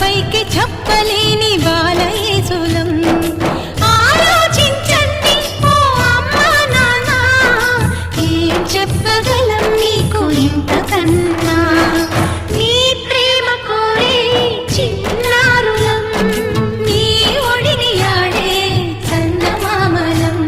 పైకి చెప్పలేని బాలయేసులం చెప్పగలం నీకు ఇంతకన్నా నీ ప్రేమ కోరే చిన్నారులం నీ ఒడిని ఆడే చందమామలం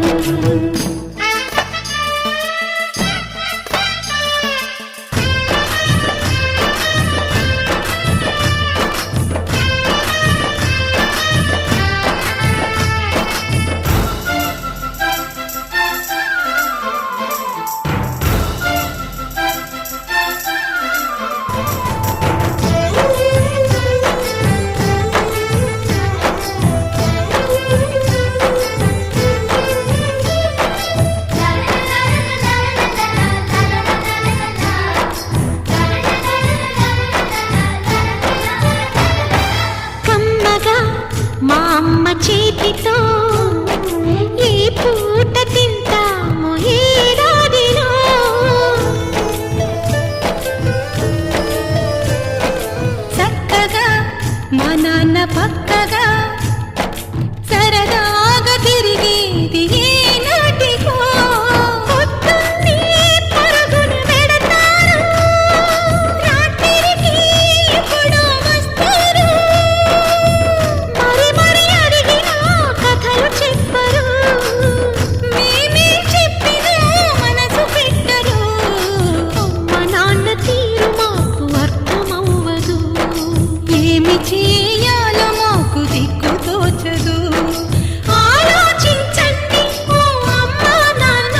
మా అమ్మ చేతితో ఏ పూట తింటాము ఏడాదిలో చక్కగా మా నాన్న పక్కగా సరదాగా తిరిగేది ఏనాటికో పొద్దున్నే పరుగును పెడతారు రాత్రికి ఎప్పుడో వస్తారు చేయాలో మాకు దిక్కు తోచదు ఆలోచించండి ఓ అమ్మా నాన్న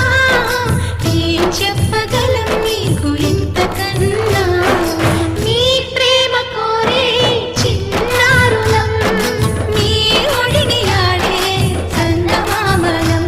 ఏం చెప్పగలం మీకు ఇంతకన్నా మీ ప్రేమ కోరే చిన్నారులం మీ ఒడిని ఆడే చందమామలం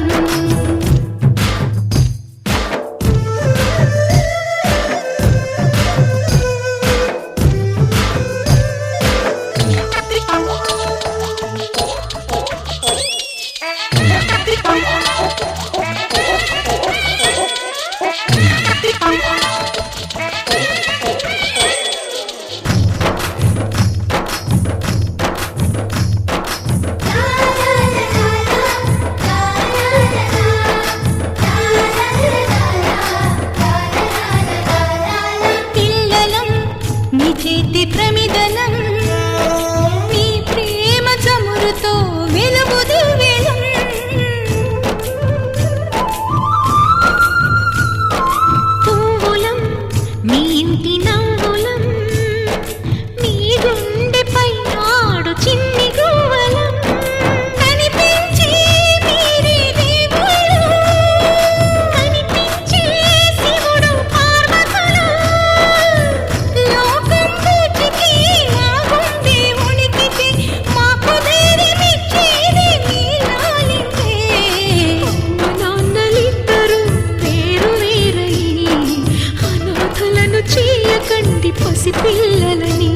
చేతి ప్రమిదనం నీ ప్రేమ చమురుతో వెలుగుదు వేలం పువ్వులం మీ ఇంటి నవ్వులం మీ గుండెపై నాడు చిన్ని గువ్వలం కనిపించే మీరే దేవుడు కనిపించే శివుడు పార్వతులు చేయకండి పసి పిల్లలని